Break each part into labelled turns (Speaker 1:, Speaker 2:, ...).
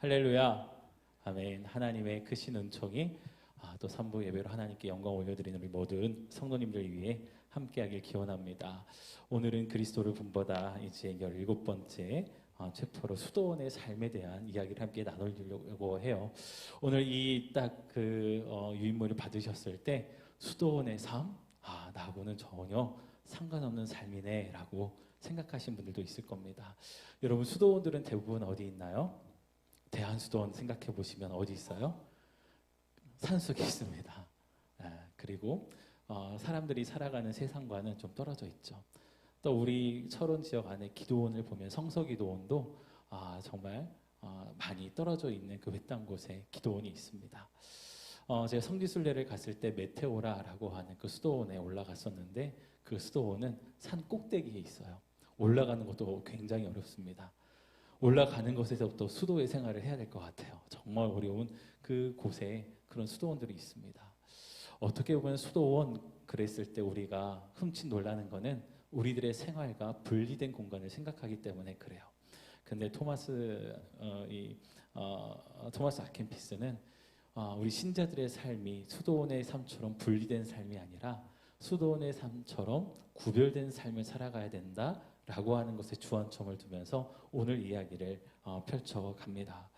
Speaker 1: 할렐루야. 아멘. 하나님의 크신 은총이 또 3부 예배로 하나님께 영광 올려드리는 우리 모든 성도님들 위해 함께하길 기원합니다. 오늘은 그리스도를 본보다 이제 17번째 챕터로 수도원의 삶에 대한 이야기를 함께 나누려고 해요. 오늘 이 딱 그 유인물을 받으셨을 때 수도원의 삶? 나하고는 전혀 상관없는 삶이네 라고 생각하신 분들도 있을 겁니다. 여러분, 수도원들은 대부분 어디 있나요? 대한수도원 생각해 보시면 어디 있어요? 산속에 있습니다. 그리고 사람들이 살아가는 세상과는 좀 떨어져 있죠. 또 우리 철원 지역 안에 기도원을 보면 성서기도원도 정말 많이 떨어져 있는 그 외딴 곳에 기도원이 있습니다. 제가 성지순례를 갔을 때 메테오라라고 하는 그 수도원에 올라갔었는데 그 수도원은 산 꼭대기에 있어요. 올라가는 것도 굉장히 어렵습니다. 올라가는 것에서부터 수도의 생활을 해야 될 것 같아요. 정말 어려운 그 곳에 그런 수도원들이 있습니다. 어떻게 보면 수도원 그랬을 때 우리가 흠칫 놀라는 거는 우리들의 생활과 분리된 공간을 생각하기 때문에 그래요. 근데 토마스 아켄피스는 우리 신자들의 삶이 수도원의 삶처럼 분리된 삶이 아니라 수도원의 삶처럼 구별된 삶을 살아가야 된다 라고 하는 것에 주안점을 두면서 오늘 이야기를 펼쳐갑니다.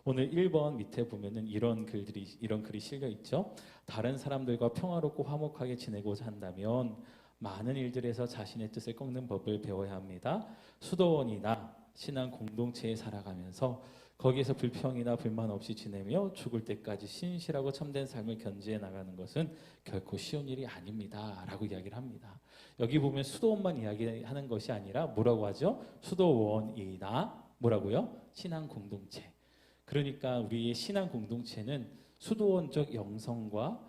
Speaker 1: 오늘 1번 밑에 보면은 이런 글이 실려 있죠. 다른 사람들과 평화롭고 화목하게 지내고자 한다면 많은 일들에서 자신의 뜻을 꺾는 법을 배워야 합니다. 수도원이나 신앙 공동체에 살아가면서 거기에서 불평이나 불만 없이 지내며 죽을 때까지 신실하고 참된 삶을 견지해 나가는 것은 결코 쉬운 일이 아닙니다 라고 이야기를 합니다. 여기 보면 수도원만 이야기하는 것이 아니라 뭐라고 하죠? 수도원이나 뭐라고요? 신앙 공동체. 그러니까 우리의 신앙 공동체는 수도원적 영성과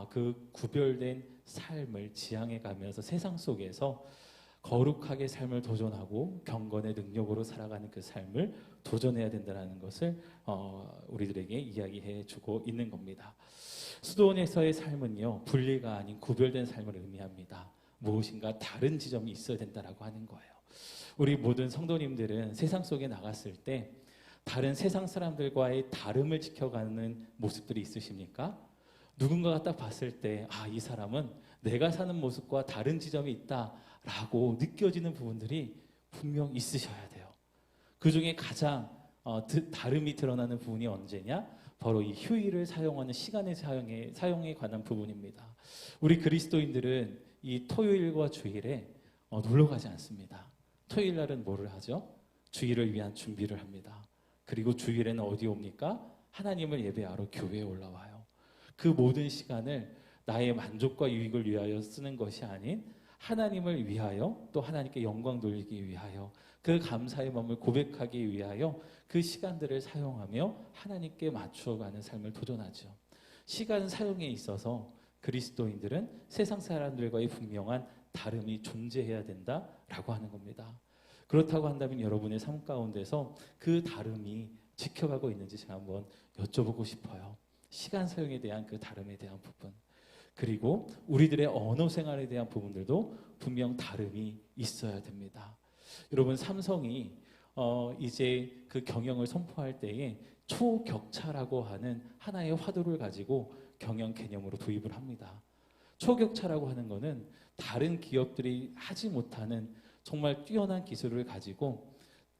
Speaker 1: 그 구별된 삶을 지향해 가면서 세상 속에서 거룩하게 삶을 도전하고 경건의 능력으로 살아가는 그 삶을 도전해야 된다는 것을 우리들에게 이야기해 주고 있는 겁니다. 수도원에서의 삶은요, 분리가 아닌 구별된 삶을 의미합니다. 무엇인가 다른 지점이 있어야 된다라고 하는 거예요. 우리 모든 성도님들은 세상 속에 나갔을 때 다른 세상 사람들과의 다름을 지켜가는 모습들이 있으십니까? 누군가가 딱 봤을 때 이 사람은 내가 사는 모습과 다른 지점이 있다라고 느껴지는 부분들이 분명 있으셔야 돼요. 그 중에 가장 다름이 드러나는 부분이 언제냐? 바로 이 휴일을 사용하는 시간의 사용에 관한 부분입니다. 우리 그리스도인들은 이 토요일과 주일에 놀러 가지 않습니다. 토요일 날은 뭐를 하죠? 주일을 위한 준비를 합니다. 그리고 주일에는 어디 옵니까? 하나님을 예배하러 교회에 올라와요. 그 모든 시간을 나의 만족과 유익을 위하여 쓰는 것이 아닌 하나님을 위하여, 또 하나님께 영광 돌리기 위하여, 그 감사의 마음을 고백하기 위하여 그 시간들을 사용하며 하나님께 맞추어가는 삶을 도전하죠. 시간 사용에 있어서 그리스도인들은 세상 사람들과의 분명한 다름이 존재해야 된다라고 하는 겁니다. 그렇다고 한다면 여러분의 삶 가운데서 그 다름이 지켜가고 있는지 제가 한번 여쭤보고 싶어요. 시간 사용에 대한 그 다름에 대한 부분, 그리고 우리들의 언어 생활에 대한 부분들도 분명 다름이 있어야 됩니다. 여러분, 삼성이 이제 그 경영을 선포할 때에 초격차라고 하는 하나의 화두를 가지고 경영 개념으로 도입을 합니다. 초격차라고 하는 거는 다른 기업들이 하지 못하는 정말 뛰어난 기술을 가지고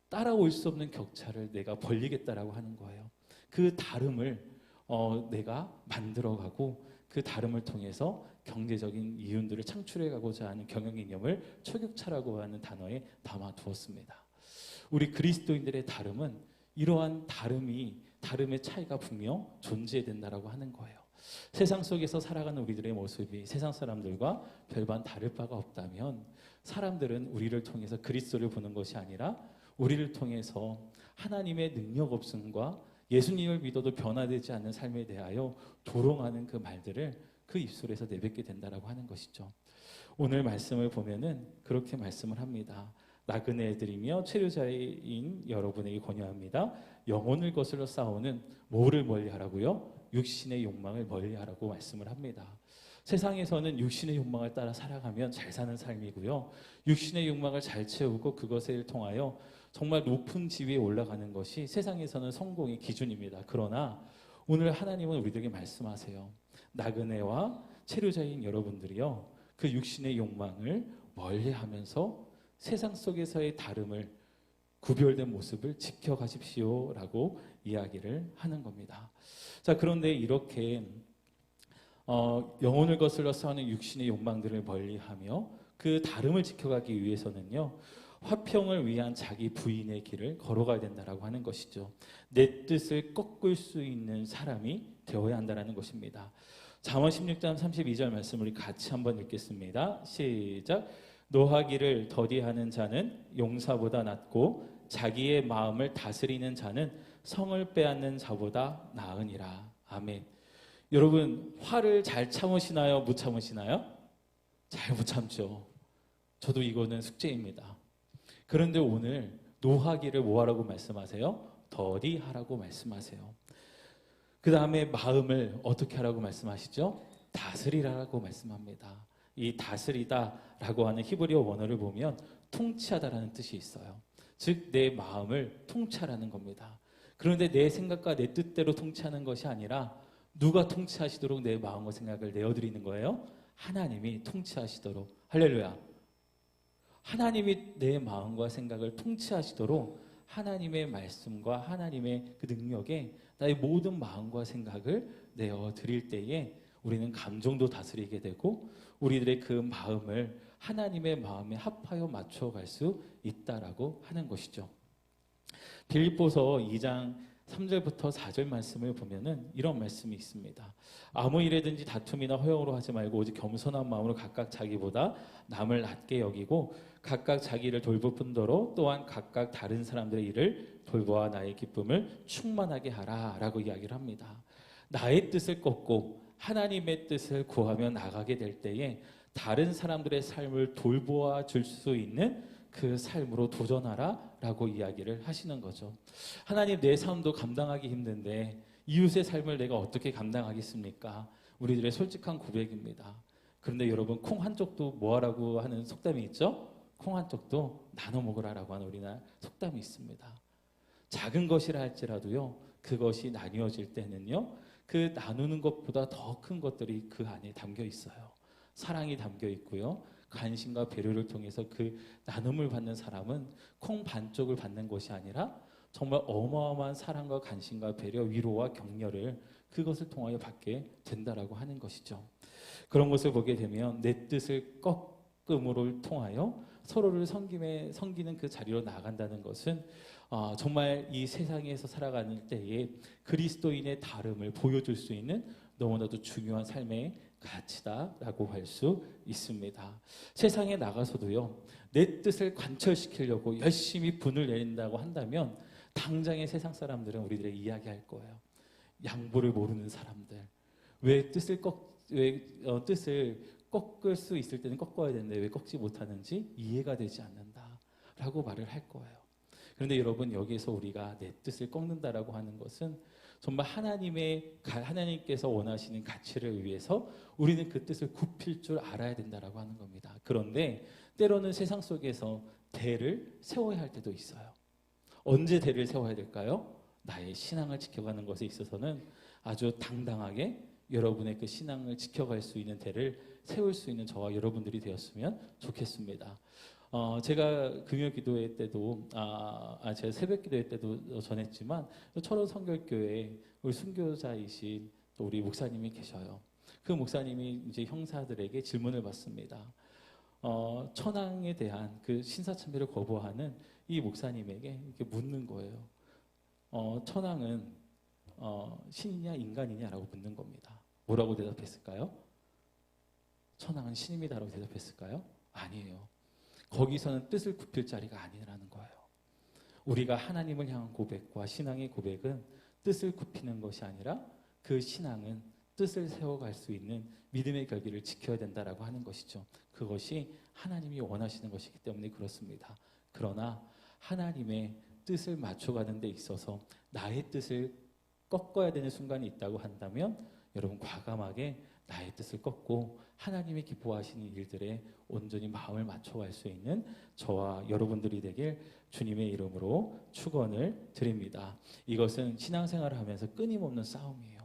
Speaker 1: 따라올 수 없는 격차를 내가 벌리겠다라고 하는 거예요. 그 다름을 내가 만들어가고 그 다름을 통해서 경제적인 이윤들을 창출해가고자 하는 경영 개념을 초격차라고 하는 단어에 담아두었습니다. 우리 그리스도인들의 다름은 이러한 다름의 차이가 분명 존재해야 된다라고 하는 거예요. 세상 속에서 살아가는 우리들의 모습이 세상 사람들과 별반 다를 바가 없다면 사람들은 우리를 통해서 그리스도를 보는 것이 아니라 우리를 통해서 하나님의 능력 없음과 예수님을 믿어도 변화되지 않는 삶에 대하여 조롱하는 그 말들을 그 입술에서 내뱉게 된다라고 하는 것이죠. 오늘 말씀을 보면은 그렇게 말씀을 합니다. 나그네 애들이며 체류자인 여러분에게 권유합니다. 영혼을 거슬러 싸우는 뭐를 멀리하라고요? 육신의 욕망을 멀리하라고 말씀을 합니다. 세상에서는 육신의 욕망을 따라 살아가면 잘 사는 삶이고요. 육신의 욕망을 잘 채우고 그것을 통하여 정말 높은 지위에 올라가는 것이 세상에서는 성공의 기준입니다. 그러나 오늘 하나님은 우리들에게 말씀하세요. 나그네와 체류자인 여러분들이요, 그 육신의 욕망을 멀리하면서 세상 속에서의 다름을, 구별된 모습을 지켜가십시오라고 이야기를 하는 겁니다. 자, 그런데 이렇게 영혼을 거슬러 싸우는 육신의 욕망들을 멀리하며 그 다름을 지켜가기 위해서는요, 화평을 위한 자기 부인의 길을 걸어가야 된다라고 하는 것이죠. 내 뜻을 꺾을 수 있는 사람이 되어야 한다는 것입니다. 잠언 16장 32절 말씀을 우리 같이 한번 읽겠습니다. 시작. 노하기를 더디하는 자는 용사보다 낫고 자기의 마음을 다스리는 자는 성을 빼앗는 자보다 나으니라. 아멘. 여러분, 화를 잘 참으시나요? 못 참으시나요? 잘 못 참죠. 저도 이거는 숙제입니다. 그런데 오늘 노하기를 뭐하라고 말씀하세요? 더디하라고 말씀하세요. 그 다음에 마음을 어떻게 하라고 말씀하시죠? 다스리라고 말씀합니다. 이 다스리다라고 하는 히브리어 원어를 보면 통치하다라는 뜻이 있어요. 즉 내 마음을 통치하라는 겁니다. 그런데 내 생각과 내 뜻대로 통치하는 것이 아니라 누가 통치하시도록 내 마음과 생각을 내어드리는 거예요? 하나님이 통치하시도록. 할렐루야. 하나님이 내 마음과 생각을 통치하시도록 하나님의 말씀과 하나님의 그 능력에 나의 모든 마음과 생각을 내어드릴 때에 우리는 감정도 다스리게 되고 우리들의 그 마음을 하나님의 마음에 합하여 맞춰갈 수 있다라고 하는 것이죠. 빌립보서 2장 3절부터 4절 말씀을 보면은 이런 말씀이 있습니다. 아무 일에든지 다툼이나 허영으로 하지 말고 오직 겸손한 마음으로 각각 자기보다 남을 낮게 여기고 각각 자기를 돌볼 뿐더러 또한 각각 다른 사람들의 일을 돌보아 나의 기쁨을 충만하게 하라라고 이야기를 합니다. 나의 뜻을 꺾고 하나님의 뜻을 구하며 나가게 될 때에 다른 사람들의 삶을 돌보아 줄 수 있는 그 삶으로 도전하라 라고 이야기를 하시는 거죠. 하나님, 내 삶도 감당하기 힘든데 이웃의 삶을 내가 어떻게 감당하겠습니까? 우리들의 솔직한 고백입니다. 그런데 여러분, 콩 한 쪽도 뭐하라고 하는 속담이 있죠? 콩 한 쪽도 나눠 먹으라라고 하는 우리나라 속담이 있습니다. 작은 것이라 할지라도요, 그것이 나뉘어질 때는요, 그 나누는 것보다 더 큰 것들이 그 안에 담겨 있어요. 사랑이 담겨 있고요, 관심과 배려를 통해서 그 나눔을 받는 사람은 콩 반쪽을 받는 것이 아니라 정말 어마어마한 사랑과 관심과 배려, 위로와 격려를 그것을 통하여 받게 된다라고 하는 것이죠. 그런 것을 보게 되면 내 뜻을 꺾음으로 통하여 서로를 섬기는 그 자리로 나아간다는 것은 정말 이 세상에서 살아가는 때에 그리스도인의 다름을 보여줄 수 있는 너무나도 중요한 삶의 가치다라고 할 수 있습니다. 세상에 나가서도요, 내 뜻을 관철시키려고 열심히 분을 내린다고 한다면 당장의 세상 사람들은 우리들의 이야기할 거예요. 양보를 모르는 사람들, 왜 뜻을 꺾을 수 있을 때는 꺾어야 되는데 왜 꺾지 못하는지 이해가 되지 않는다라고 말을 할 거예요. 그런데 여러분, 여기에서 우리가 내 뜻을 꺾는다라고 하는 것은 정말 하나님께서 원하시는 가치를 위해서 우리는 그 뜻을 굽힐 줄 알아야 된다라고 하는 겁니다. 그런데 때로는 세상 속에서 대를 세워야 할 때도 있어요. 언제 대를 세워야 될까요? 나의 신앙을 지켜가는 것에 있어서는 아주 당당하게 여러분의 그 신앙을 지켜갈 수 있는 대를 세울 수 있는 저와 여러분들이 되었으면 좋겠습니다. 제가 금요 기도회 때도 제가 새벽 기도회 때도 전했지만 철원 성결교회에 우리 순교자이신 또 우리 목사님이 계셔요. 그 목사님이 이제 형사들에게 질문을 받습니다. 천황에 대한 그 신사참배를 거부하는 이 목사님에게 이렇게 묻는 거예요. 천황은 신이냐 인간이냐라고 묻는 겁니다. 뭐라고 대답했을까요? 천황은 신입니다라고 대답했을까요? 아니에요. 거기서는 뜻을 굽힐 자리가 아니라는 거예요. 우리가 하나님을 향한 고백과 신앙의 고백은 뜻을 굽히는 것이 아니라 그 신앙은 뜻을 세워갈 수 있는 믿음의 결기를 지켜야 된다라고 하는 것이죠. 그것이 하나님이 원하시는 것이기 때문에 그렇습니다. 그러나 하나님의 뜻을 맞춰가는 데 있어서 나의 뜻을 꺾어야 되는 순간이 있다고 한다면 여러분, 과감하게 나의 뜻을 꺾고 하나님이 기뻐하시는 일들에 온전히 마음을 맞춰갈 수 있는 저와 여러분들이 되길 주님의 이름으로 축원을 드립니다. 이것은 신앙생활을 하면서 끊임없는 싸움이에요.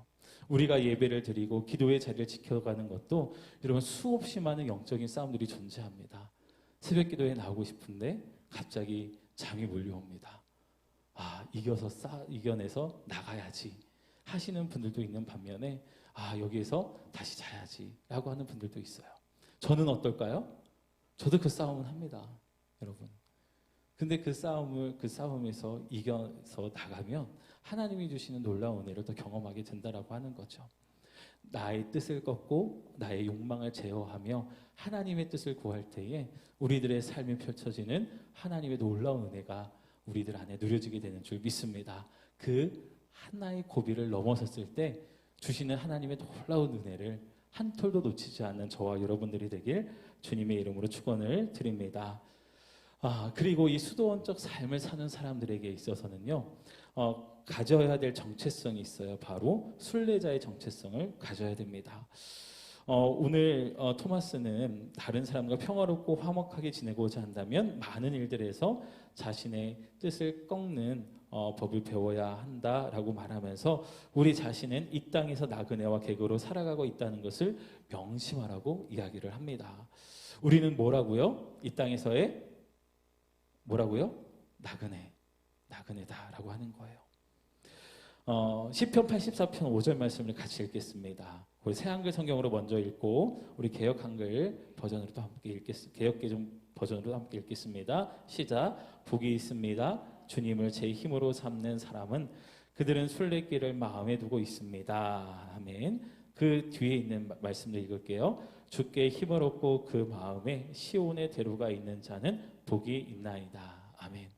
Speaker 1: 우리가 예배를 드리고 기도의 자리를 지켜가는 것도 여러분 수없이 많은 영적인 싸움들이 존재합니다. 새벽 기도에 나오고 싶은데 갑자기 잠이 몰려옵니다. 이겨내서 나가야지 하시는 분들도 있는 반면에 여기에서 다시 자야지 라고 하는 분들도 있어요. 저는 어떨까요? 저도 그 싸움은 합니다, 여러분. 근데 그 싸움에서 이겨서 나가면 하나님이 주시는 놀라운 은혜를 더 경험하게 된다라고 하는 거죠. 나의 뜻을 꺾고 나의 욕망을 제어하며 하나님의 뜻을 구할 때에 우리들의 삶이 펼쳐지는 하나님의 놀라운 은혜가 우리들 안에 누려지게 되는 줄 믿습니다. 그 하나의 고비를 넘어섰을 때 주시는 하나님의 놀라운 은혜를 한 톨도 놓치지 않는 저와 여러분들이 되길 주님의 이름으로 축원을 드립니다. 그리고 이 수도원적 삶을 사는 사람들에게 있어서는요, 가져야 될 정체성이 있어요. 바로 순례자의 정체성을 가져야 됩니다. 오늘 토마스는 다른 사람과 평화롭고 화목하게 지내고자 한다면 많은 일들에서 자신의 뜻을 꺾는 법을 배워야 한다라고 말하면서 우리 자신은 이 땅에서 나그네와 객으로 살아가고 있다는 것을 명심하라고 이야기를 합니다. 우리는 뭐라고요? 이 땅에서의 뭐라고요? 나그네다라고 하는 거예요. 시편 84편 5절 말씀을 같이 읽겠습니다. 우리 새한글 성경으로 먼저 읽고 우리 개역 한글 버전으로도 함께 개역 개정 버전으로 함께 읽겠습니다. 시작. 복이 있습니다. 주님을 제 힘으로 삼는 사람은 그들은 순례길을 마음에 두고 있습니다. 아멘. 그 뒤에 있는 말씀도 읽을게요. 주께 힘을 얻고 그 마음에 시온의 대로가 있는 자는 복이 있나이다. 아멘.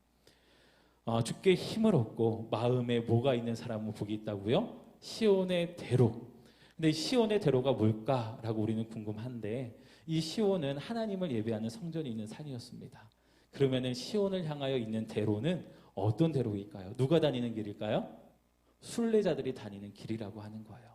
Speaker 1: 주께 힘을 얻고 마음에 뭐가 있는 사람은 복이 있다고요? 시온의 대로. 근데 시온의 대로가 뭘까라고 우리는 궁금한데 이 시온은 하나님을 예배하는 성전이 있는 산이었습니다. 그러면은 시온을 향하여 있는 대로는 어떤 대로일까요? 누가 다니는 길일까요? 순례자들이 다니는 길이라고 하는 거예요.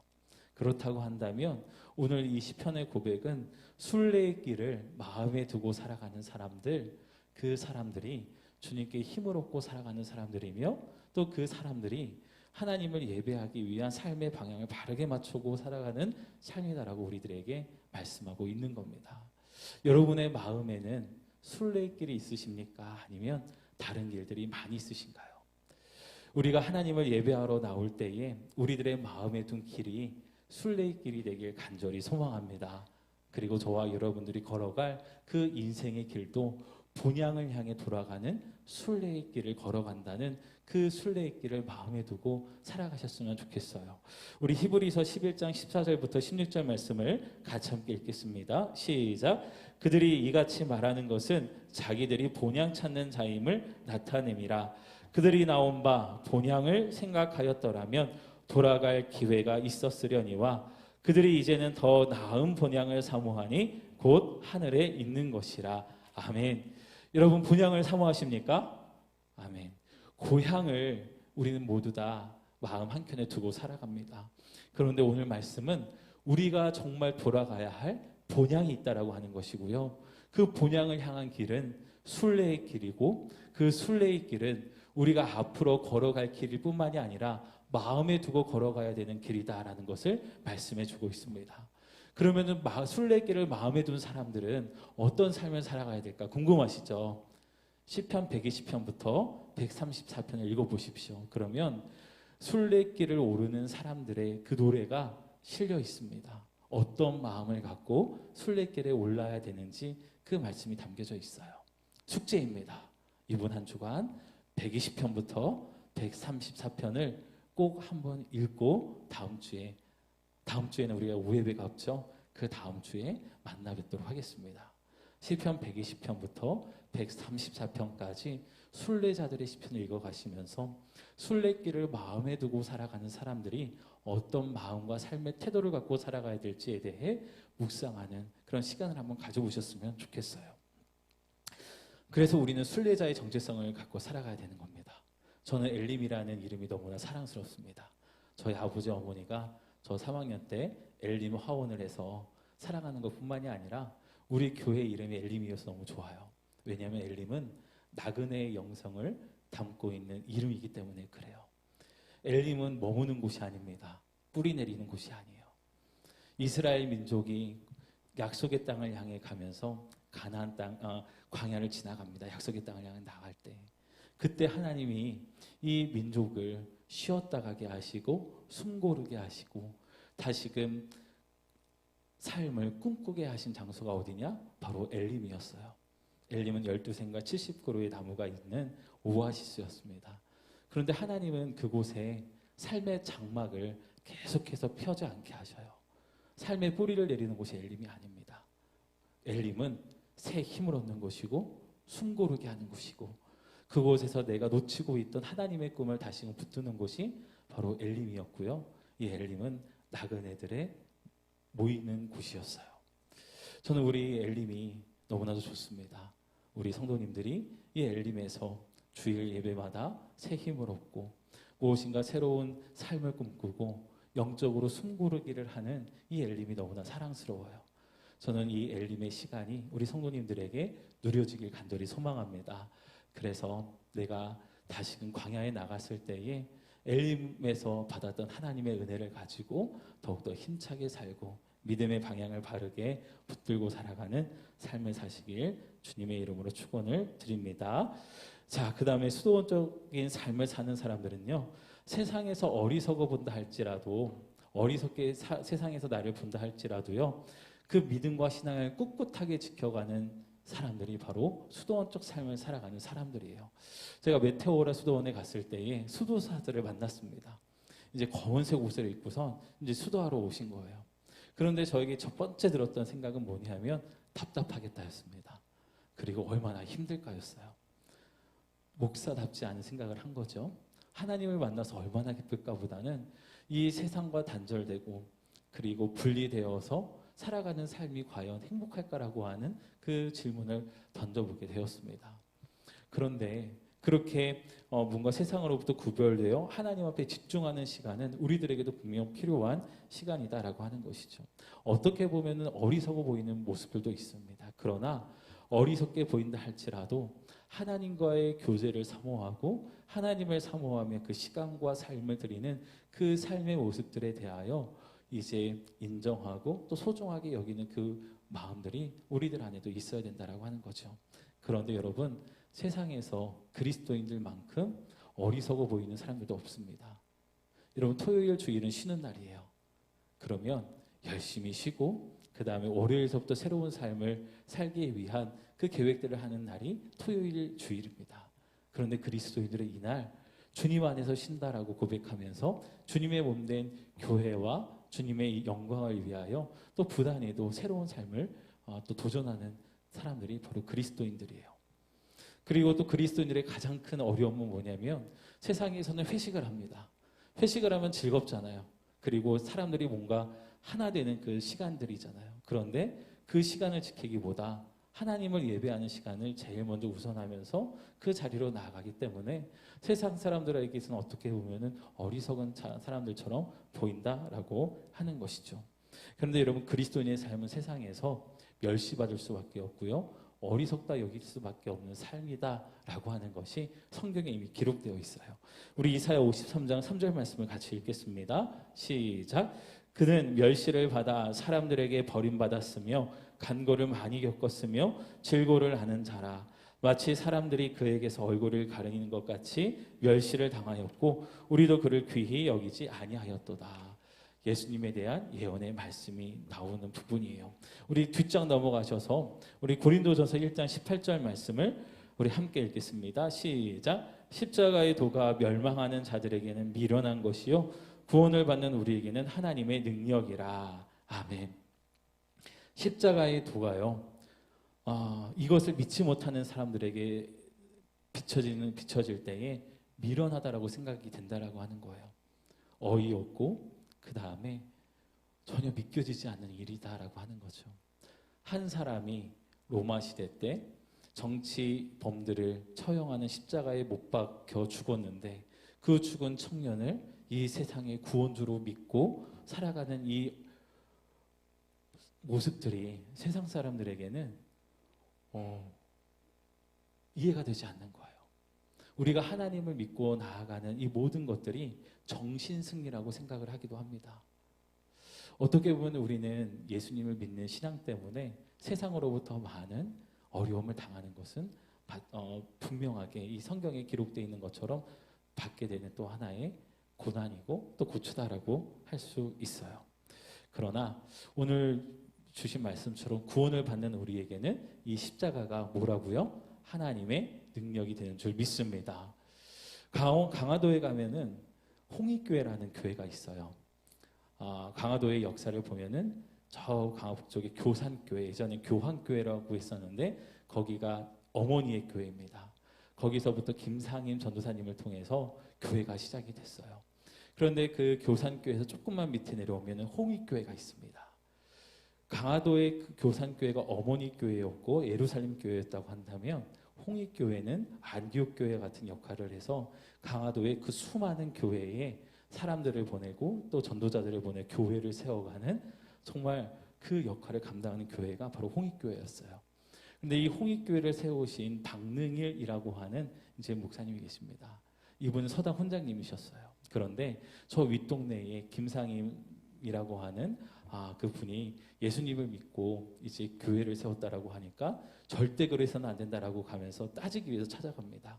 Speaker 1: 그렇다고 한다면 오늘 이 시편의 고백은 순례의 길을 마음에 두고 살아가는 사람들, 그 사람들이 주님께 힘을 얻고 살아가는 사람들이며 또 그 사람들이 하나님을 예배하기 위한 삶의 방향을 바르게 맞추고 살아가는 삶이다라고 우리들에게 말씀하고 있는 겁니다. 여러분의 마음에는 순례의 길이 있으십니까? 아니면 다른 길들이 많이 있으신가요? 우리가 하나님을 예배하러 나올 때에 우리들의 마음에 둔 길이 순례의 길이 되길 간절히 소망합니다. 그리고 저와 여러분들이 걸어갈 그 인생의 길도 본향을 향해 돌아가는 순례의 길을 걸어간다는 그 순례의 길을 마음에 두고 살아가셨으면 좋겠어요. 우리 히브리서 11장 14절부터 16절 말씀을 같이 함께 읽겠습니다. 시작. 그들이 이같이 말하는 것은 자기들이 본향 찾는 자임을 나타냄이라. 그들이 나온 바 본향을 생각하였더라면 돌아갈 기회가 있었으려니와 그들이 이제는 더 나은 본향을 사모하니 곧 하늘에 있는 것이라. 아멘. 여러분 본향을 사모하십니까? 아멘. 고향을 우리는 모두 다 마음 한켠에 두고 살아갑니다. 그런데 오늘 말씀은 우리가 정말 돌아가야 할 본향이 있다라고 하는 것이고요. 그 본향을 향한 길은 순례의 길이고 그 순례의 길은 우리가 앞으로 걸어갈 길일 뿐만이 아니라 마음에 두고 걸어가야 되는 길이다라는 것을 말씀해 주고 있습니다. 그러면은 순례길을 마음에 둔 사람들은 어떤 삶을 살아가야 될까 궁금하시죠? 시편 120편부터 134편을 읽어보십시오. 그러면 순례길을 오르는 사람들의 그 노래가 실려 있습니다. 어떤 마음을 갖고 순례길에 올라야 되는지 그 말씀이 담겨져 있어요. 숙제입니다. 이번 한 주간 120편부터 134편을 꼭 한번 읽고 다음 주에는 우리가 오예배가 없죠. 그 다음 주에 만나 뵙도록 하겠습니다. 시편 120편부터 134편까지 순례자들의 시편을 읽어가시면서 순례길을 마음에 두고 살아가는 사람들이 어떤 마음과 삶의 태도를 갖고 살아가야 될지에 대해 묵상하는 그런 시간을 한번 가져보셨으면 좋겠어요. 그래서 우리는 순례자의 정체성을 갖고 살아가야 되는 겁니다. 저는 엘림이라는 이름이 너무나 사랑스럽습니다. 저희 아버지 어머니가 저 3학년 때 엘림 화원을 해서 살아가는 것뿐만이 아니라 우리 교회 이름이 엘림이어서 너무 좋아요. 왜냐하면 엘림은 나그네의 영성을 담고 있는 이름이기 때문에 그래요. 엘림은 머무는 곳이 아닙니다. 뿌리 내리는 곳이 아니에요. 이스라엘 민족이 약속의 땅을 향해 가면서 가나안 땅, 광야를 지나갑니다. 약속의 땅을 향해 나갈 때, 그때 하나님이 이 민족을 쉬었다 가게 하시고 숨고르게 하시고 다시금 삶을 꿈꾸게 하신 장소가 어디냐? 바로 엘림이었어요. 엘림은 12생과 70그루의 나무가 있는 오아시스였습니다. 그런데 하나님은 그곳에 삶의 장막을 계속해서 펴지 않게 하셔요. 삶의 뿌리를 내리는 곳이 엘림이 아닙니다. 엘림은 새 힘을 얻는 곳이고 숨고르게 하는 곳이고, 그곳에서 내가 놓치고 있던 하나님의 꿈을 다시금 붙드는 곳이 바로 엘림이었고요. 이 엘림은 나그네들의 모이는 곳이었어요. 저는 우리 엘림이 너무나도 좋습니다. 우리 성도님들이 이 엘림에서 주일 예배마다 새 힘을 얻고 무엇인가 새로운 삶을 꿈꾸고 영적으로 숨고르기를 하는 이 엘림이 너무나 사랑스러워요. 저는 이 엘림의 시간이 우리 성도님들에게 누려지길 간절히 소망합니다. 그래서 내가 다시금 광야에 나갔을 때에 엘림에서 받았던 하나님의 은혜를 가지고 더욱더 힘차게 살고 믿음의 방향을 바르게 붙들고 살아가는 삶을 사시길 주님의 이름으로 축원을 드립니다. 자, 그 다음에 수도원적인 삶을 사는 사람들은요, 세상에서 어리석어 본다 할지라도, 어리석게 세상에서 나를 본다 할지라도요, 그 믿음과 신앙을 꿋꿋하게 지켜가는 사람들이 바로 수도원적 삶을 살아가는 사람들이에요. 제가 메테오라 수도원에 갔을 때에 수도사들을 만났습니다. 이제 검은색 옷을 입고선 이제 수도하러 오신 거예요. 그런데 저에게 첫 번째 들었던 생각은 뭐냐면 답답하겠다였습니다. 그리고 얼마나 힘들까였어요. 목사답지 않은 생각을 한 거죠. 하나님을 만나서 얼마나 기쁠까 보다는 이 세상과 단절되고 그리고 분리되어서 살아가는 삶이 과연 행복할까라고 하는 그 질문을 던져보게 되었습니다. 그런데 그렇게 뭔가 세상으로부터 구별되어 하나님 앞에 집중하는 시간은 우리들에게도 분명 필요한 시간이다라고 하는 것이죠. 어떻게 보면 어리석어 보이는 모습들도 있습니다. 그러나 어리석게 보인다 할지라도 하나님과의 교제를 사모하고 하나님을 사모하며 그 시간과 삶을 드리는 그 삶의 모습들에 대하여 이제 인정하고 또 소중하게 여기는 그 마음들이 우리들 안에도 있어야 된다라고 하는 거죠. 그런데 여러분, 세상에서 그리스도인들만큼 어리석어 보이는 사람들도 없습니다. 여러분, 토요일 주일은 쉬는 날이에요. 그러면 열심히 쉬고 그 다음에 월요일서부터 새로운 삶을 살기 위한 그 계획들을 하는 날이 토요일 주일입니다. 그런데 그리스도인들의 이날 주님 안에서 쉰다라고 고백하면서 주님의 몸된 교회와 주님의 영광을 위하여 또 부단히도 새로운 삶을 또 도전하는 사람들이 바로 그리스도인들이에요. 그리고 또 그리스도인들의 가장 큰 어려움은 뭐냐면 세상에서는 회식을 합니다. 회식을 하면 즐겁잖아요. 그리고 사람들이 뭔가 하나 되는 그 시간들이잖아요. 그런데 그 시간을 지키기보다 하나님을 예배하는 시간을 제일 먼저 우선하면서 그 자리로 나아가기 때문에 세상 사람들에게서는 어떻게 보면은 어리석은 사람들처럼 보인다라고 하는 것이죠. 그런데 여러분, 그리스도인의 삶은 세상에서 멸시받을 수밖에 없고요, 어리석다 여길 수밖에 없는 삶이다라고 하는 것이 성경에 이미 기록되어 있어요. 우리 이사야 53장 3절 말씀을 같이 읽겠습니다. 시작. 그는 멸시를 받아 사람들에게 버림받았으며 간고를 많이 겪었으며 질고를 하는 자라. 마치 사람들이 그에게서 얼굴을 가리는 것 같이 멸시를 당하였고 우리도 그를 귀히 여기지 아니하였도다. 예수님에 대한 예언의 말씀이 나오는 부분이에요. 우리 뒷장 넘어가셔서 우리 고린도전서 1장 18절 말씀을 우리 함께 읽겠습니다. 시작. 십자가의 도가 멸망하는 자들에게는 미련한 것이요 구원을 받는 우리에게는 하나님의 능력이라. 아멘. 십자가의 도가요, 이것을 믿지 못하는 사람들에게 비춰질 때에 미련하다라고 생각이 된다라고 하는 거예요. 어이없고 그 다음에 전혀 믿겨지지 않는 일이다라고 하는 거죠. 한 사람이 로마 시대 때 정치범들을 처형하는 십자가에 못 박혀 죽었는데 그 죽은 청년을 이 세상의 구원주로 믿고 살아가는 이 모습들이 세상 사람들에게는 이해가 되지 않는 거예요. 우리가 하나님을 믿고 나아가는 이 모든 것들이 정신승리라고 생각을 하기도 합니다. 어떻게 보면 우리는 예수님을 믿는 신앙 때문에 세상으로부터 많은 어려움을 당하는 것은 분명하게 이 성경에 기록되어 있는 것처럼 받게 되는 또 하나의 고난이고 또 고초다라고 할 수 있어요. 그러나 오늘 주신 말씀처럼 구원을 받는 우리에게는 이 십자가가 뭐라고요? 하나님의 능력이 되는 줄 믿습니다. 강화도에 가면은 홍익교회라는 교회가 있어요. 강화도의 역사를 보면은 저 강화 북쪽에 교산교회, 예전에 교환교회라고 했었는데 거기가 어머니의 교회입니다. 거기서부터 김상임 전도사님을 통해서 교회가 시작이 됐어요. 그런데 그 교산교회에서 조금만 밑에 내려오면은 홍익교회가 있습니다. 강화도의 그 교산교회가 어머니 교회였고 예루살렘 교회였다고 한다면 홍익교회는 안디옥 교회 같은 역할을 해서 강화도의 그 수많은 교회에 사람들을 보내고 또 전도자들을 보내 교회를 세워가는 정말 그 역할을 감당하는 교회가 바로 홍익교회였어요. 근데 이 홍익교회를 세우신 박능일이라고 하는 이제 목사님이 계십니다. 이분은 서당 훈장님이셨어요. 그런데 저 윗동네에 김상임이라고 하는 그분이 예수님을 믿고 이제 교회를 세웠다라고 하니까 절대 그래서는 안 된다라고 가면서 따지기 위해서 찾아갑니다.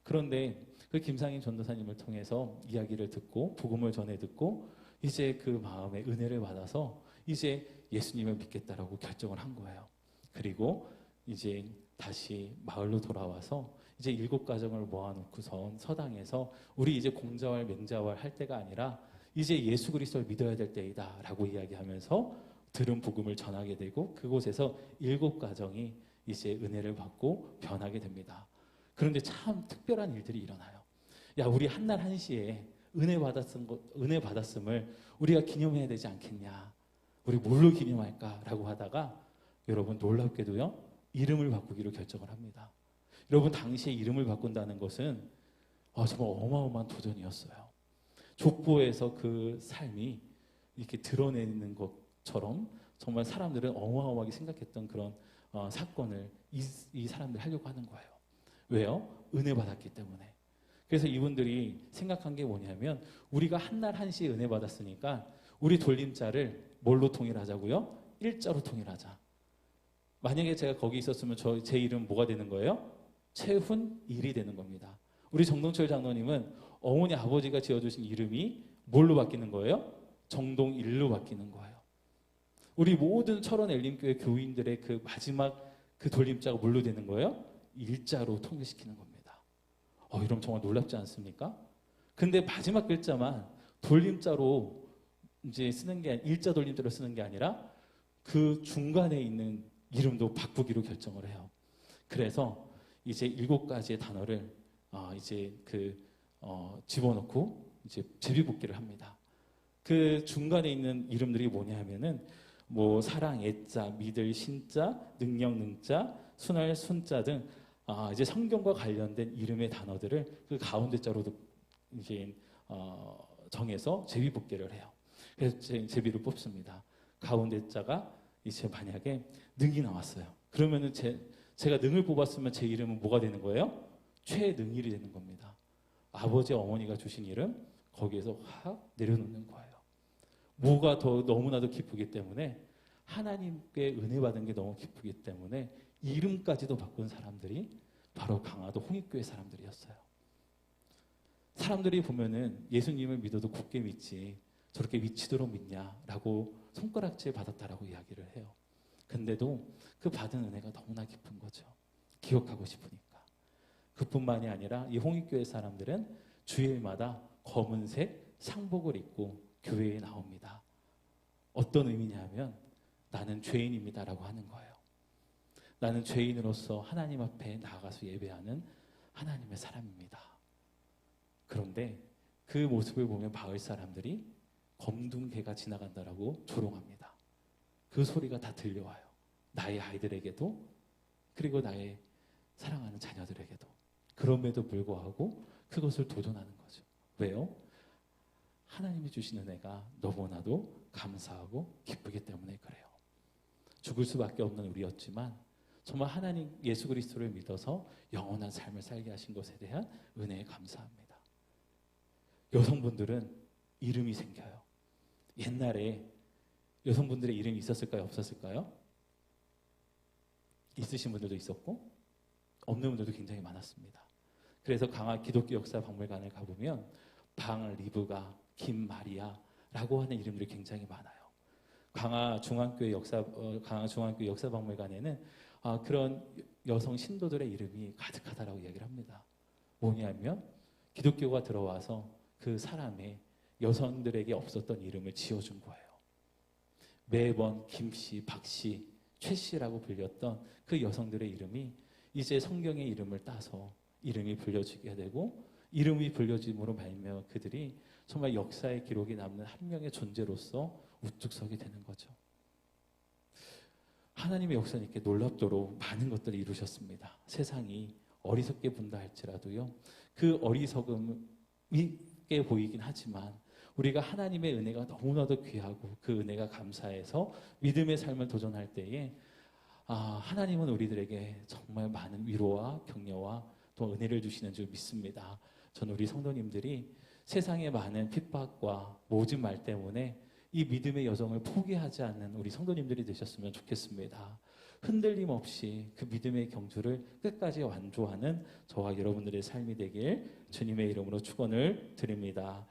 Speaker 1: 그런데 그 김상임 전도사님을 통해서 이야기를 듣고 복음을 전해 듣고 이제 그 마음에 은혜를 받아서 이제 예수님을 믿겠다라고 결정을 한 거예요. 그리고 이제 다시 마을로 돌아와서 이제 7가정을 모아놓고선 서당에서 우리 이제 공자활 맹자활 할 때가 아니라 이제 예수 그리스도를 믿어야 될 때이다라고 이야기하면서 들은 복음을 전하게 되고 그곳에서 7가정이 이제 은혜를 받고 변하게 됩니다. 그런데 참 특별한 일들이 일어나요. 야, 우리 한날 한시에 은혜 받았음을 우리가 기념해야 되지 않겠냐? 우리 뭘로 기념할까라고 하다가 여러분 놀랍게도요 이름을 바꾸기로 결정을 합니다. 여러분 당시에 이름을 바꾼다는 것은 정말 어마어마한 도전이었어요. 족보에서 그 삶이 이렇게 드러내는 것처럼 정말 사람들은 어마어마하게 생각했던 그런 사건을 이 사람들이 하려고 하는 거예요. 왜요? 은혜 받았기 때문에. 그래서 이분들이 생각한 게 뭐냐면 우리가 한날 한시에 은혜 받았으니까 우리 돌림자를 뭘로 통일하자고요? 일자로 통일하자. 만약에 제가 거기 있었으면 제 이름 뭐가 되는 거예요? 최훈일이 되는 겁니다. 우리 정동철 장로님은 어머니 아버지가 지어주신 이름이 뭘로 바뀌는 거예요? 정동일로 바뀌는 거예요. 우리 모든 철원 엘림교회 교인들의 그 마지막 그 돌림자가 뭘로 되는 거예요? 일자로 통일시키는 겁니다. 이러면 정말 놀랍지 않습니까? 근데 마지막 글자만 돌림자로 이제 쓰는 게 일자 돌림자로 쓰는 게 아니라 그 중간에 있는 이름도 바꾸기로 결정을 해요. 그래서 이제 7가지의 단어를 이제 집어넣고 이제 제비뽑기를 합니다. 그 중간에 있는 이름들이 뭐냐 하면은 뭐 사랑 애자, 믿을 신자, 능력 능자, 순할 순자 등 이제 성경과 관련된 이름의 단어들을 그 가운데 자로도 이제 정해서 제비뽑기를 해요. 그래서 제비를 뽑습니다. 가운데 자가 이제 만약에 능이 나왔어요. 그러면은 제가 능을 뽑았으면 제 이름은 뭐가 되는 거예요? 최능일이 되는 겁니다. 아버지 어머니가 주신 이름 거기에서 확 내려놓는 거예요. 뭐가 더 너무나도 기쁘기 때문에 하나님께 은혜 받은 게 너무 기쁘기 때문에 이름까지도 바꾼 사람들이 바로 강화도 홍익교회 사람들이었어요. 사람들이 보면은 예수님을 믿어도 굳게 믿지 저렇게 미치도록 믿냐라고 손가락질 받았다라고 이야기를 해요. 근데도 그 받은 은혜가 너무나 깊은 거죠. 기억하고 싶으니까. 그뿐만이 아니라 이 홍익교회 사람들은 주일마다 검은색 상복을 입고 교회에 나옵니다. 어떤 의미냐면 나는 죄인입니다라고 하는 거예요. 나는 죄인으로서 하나님 앞에 나아가서 예배하는 하나님의 사람입니다. 그런데 그 모습을 보면 마을 사람들이 검둥개가 지나간다라고 조롱합니다. 그 소리가 다 들려와요. 나의 아이들에게도 그리고 나의 사랑하는 자녀들에게도. 그럼에도 불구하고 그것을 도전하는 거죠. 왜요? 하나님이 주신 은혜가 너무나도 감사하고 기쁘기 때문에 그래요. 죽을 수밖에 없는 우리였지만 정말 하나님 예수 그리스도를 믿어서 영원한 삶을 살게 하신 것에 대한 은혜에 감사합니다. 여성분들은 이름이 생겨요. 옛날에 여성분들의 이름이 있었을까요? 없었을까요? 있으신 분들도 있었고 없는 분들도 굉장히 많았습니다. 그래서 강화 기독교 역사 박물관에 가보면 방 리브가, 김 마리아라고 하는 이름들이 굉장히 많아요. 강화 중앙교회 역사 박물관에는 그런 여성 신도들의 이름이 가득하다라고 이야기를 합니다. 뭐냐면 기독교가 들어와서 그 사람의 여성들에게 없었던 이름을 지어준 거예요. 매번 김씨, 박씨, 최씨라고 불렸던 그 여성들의 이름이 이제 성경의 이름을 따서 이름이 불려지게 되고 이름이 불려짐으로 말미암아 그들이 정말 역사의 기록이 남는 한 명의 존재로서 우뚝 서게 되는 거죠. 하나님의 역사는 이렇게 놀랍도록 많은 것들을 이루셨습니다. 세상이 어리석게 본다 할지라도요. 그 어리석음이 꽤 보이긴 하지만 우리가 하나님의 은혜가 너무나도 귀하고 그 은혜가 감사해서 믿음의 삶을 도전할 때에 하나님은 우리들에게 정말 많은 위로와 격려와 또 은혜를 주시는 줄 믿습니다. 저는 우리 성도님들이 세상의 많은 핍박과 모진 말 때문에 이 믿음의 여정을 포기하지 않는 우리 성도님들이 되셨으면 좋겠습니다. 흔들림 없이 그 믿음의 경주를 끝까지 완주하는 저와 여러분들의 삶이 되길 주님의 이름으로 축원을 드립니다.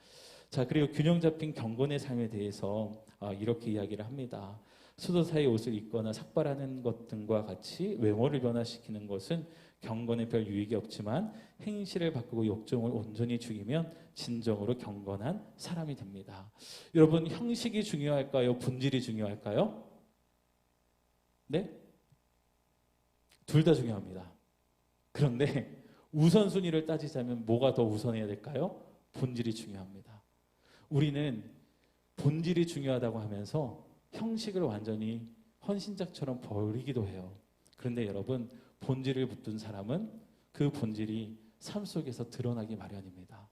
Speaker 1: 자, 그리고 균형 잡힌 경건의 삶에 대해서 이렇게 이야기를 합니다. 수도사의 옷을 입거나 삭발하는 것 등과 같이 외모를 변화시키는 것은 경건에 별 유익이 없지만 행실을 바꾸고 욕정을 온전히 죽이면 진정으로 경건한 사람이 됩니다. 여러분, 형식이 중요할까요? 본질이 중요할까요? 네? 둘 다 중요합니다. 그런데 우선순위를 따지자면 뭐가 더 우선해야 될까요? 본질이 중요합니다. 우리는 본질이 중요하다고 하면서 형식을 완전히 헌신짝처럼 버리기도 해요. 그런데 여러분, 본질을 붙든 사람은 그 본질이 삶 속에서 드러나기 마련입니다.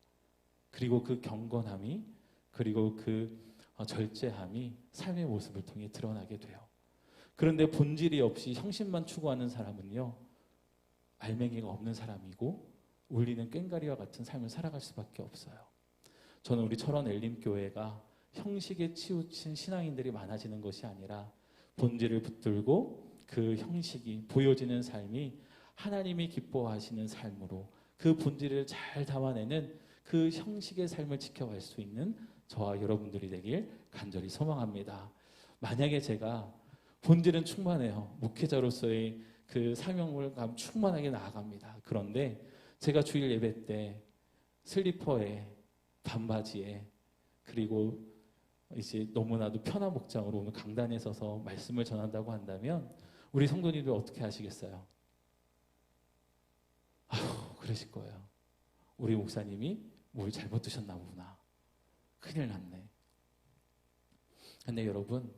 Speaker 1: 그리고 그 경건함이, 그리고 그 절제함이 삶의 모습을 통해 드러나게 돼요. 그런데 본질이 없이 형식만 추구하는 사람은요, 알맹이가 없는 사람이고 울리는 꽹과리와 같은 삶을 살아갈 수밖에 없어요. 저는 우리 철원 엘림교회가 형식에 치우친 신앙인들이 많아지는 것이 아니라 본질을 붙들고 그 형식이 보여지는 삶이 하나님이 기뻐하시는 삶으로 그 본질을 잘 담아내는 그 형식의 삶을 지켜갈 수 있는 저와 여러분들이 되길 간절히 소망합니다. 만약에 제가 본질은 충만해요. 목회자로서의 그 사명을 충만하게 나아갑니다. 그런데 제가 주일 예배 때 슬리퍼에 반바지에 그리고 이제 너무나도 편한 복장으로 오늘 강단에 서서 말씀을 전한다고 한다면 우리 성도님들 어떻게 하시겠어요? 그러실 거예요. 우리 목사님이 뭘 잘못 드셨나 보구나. 큰일 났네. 근데 여러분,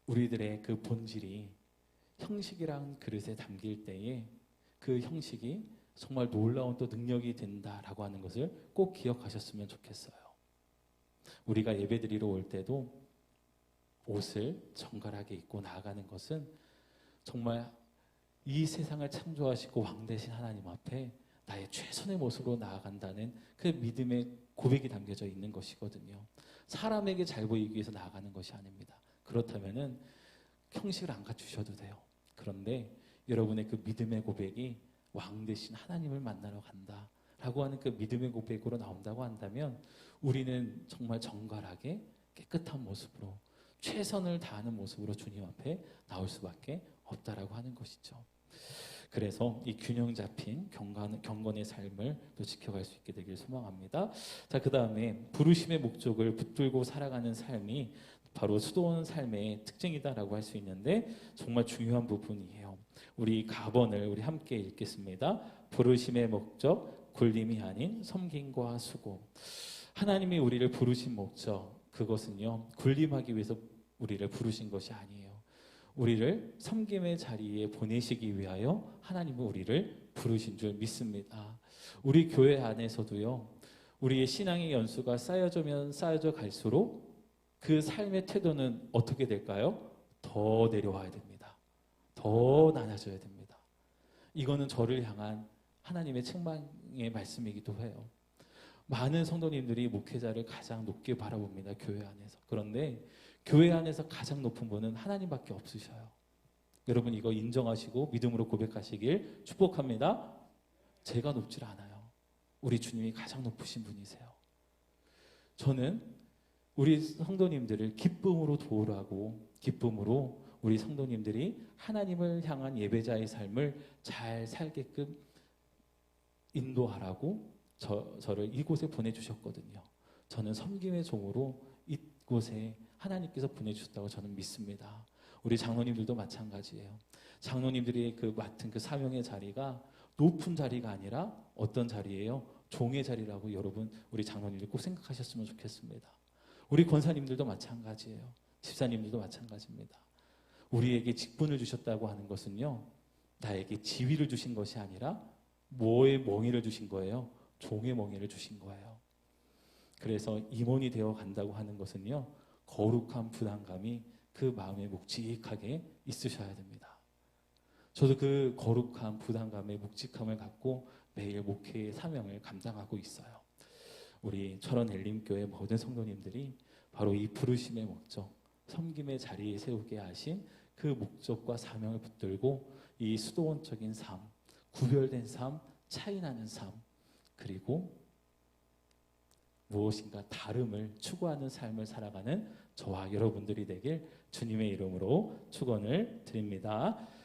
Speaker 1: 우리들의 그 본질이 형식이란 그릇에 담길 때에 그 형식이 정말 놀라운 또 능력이 된다라고 하는 것을 꼭 기억하셨으면 좋겠어요. 우리가 예배드리러 올 때도 옷을 정갈하게 입고 나아가는 것은 정말 이 세상을 창조하시고 왕 되신 하나님 앞에 나의 최선의 모습으로 나아간다는 그 믿음의 고백이 담겨져 있는 것이거든요. 사람에게 잘 보이기 위해서 나아가는 것이 아닙니다. 그렇다면은 형식을 안 갖추셔도 돼요. 그런데 여러분의 그 믿음의 고백이 왕 되신 하나님을 만나러 간다라고 하는 그 믿음의 고백으로 나온다고 한다면 우리는 정말 정갈하게 깨끗한 모습으로 최선을 다하는 모습으로 주님 앞에 나올 수밖에 없다라고 하는 것이죠. 그래서 이 균형 잡힌 경건의 삶을 또 지켜갈 수 있게 되길 소망합니다. 자, 그 다음에 부르심의 목적을 붙들고 살아가는 삶이 바로 수도원 삶의 특징이다라고 할 수 있는데 정말 중요한 부분이에요. 우리 가번을 우리 함께 읽겠습니다. 부르심의 목적, 굴림이 아닌 섬김과 수고. 하나님이 우리를 부르신 목적, 그것은요, 굴림하기 위해서 우리를 부르신 것이 아니에요. 우리를 섬김의 자리에 보내시기 위하여 하나님은 우리를 부르신 줄 믿습니다. 우리 교회 안에서도요, 우리의 신앙의 연수가 쌓여지면 쌓여져 갈수록 그 삶의 태도는 어떻게 될까요? 더 내려와야 됩니다. 더 낮아져야 됩니다. 이거는 저를 향한 하나님의 책망의 말씀이기도 해요. 많은 성도님들이 목회자를 가장 높게 바라봅니다. 교회 안에서. 그런데 교회 안에서 가장 높은 분은 하나님밖에 없으셔요. 여러분 이거 인정하시고 믿음으로 고백하시길 축복합니다. 제가 높질 않아요. 우리 주님이 가장 높으신 분이세요. 저는 우리 성도님들을 기쁨으로 도우라고, 기쁨으로 우리 성도님들이 하나님을 향한 예배자의 삶을 잘 살게끔 인도하라고 저를 이곳에 보내주셨거든요. 저는 섬김의 종으로 이곳에 하나님께서 보내주셨다고 저는 믿습니다. 우리 장로님들도 마찬가지예요. 장로님들이 그 맡은 그 사명의 자리가 높은 자리가 아니라 어떤 자리예요? 종의 자리라고 여러분 우리 장로님들 꼭 생각하셨으면 좋겠습니다. 우리 권사님들도 마찬가지예요. 집사님들도 마찬가지입니다. 우리에게 직분을 주셨다고 하는 것은요, 나에게 지위를 주신 것이 아니라 뭐의 멍에를 주신 거예요? 종의 멍에를 주신 거예요. 그래서 임원이 되어 간다고 하는 것은요, 거룩한 부담감이 그 마음에 묵직하게 있으셔야 됩니다. 저도 그 거룩한 부담감의 묵직함을 갖고 매일 목회의 사명을 감당하고 있어요. 우리 철원 엘림교회 모든 성도님들이 바로 이 부르심의 목적, 섬김의 자리에 세우게 하신 그 목적과 사명을 붙들고 이 수도원적인 삶, 구별된 삶, 차이나는 삶, 그리고 무엇인가 다름을 추구하는 삶을 살아가는 저와 여러분들이 되길 주님의 이름으로 축원을 드립니다.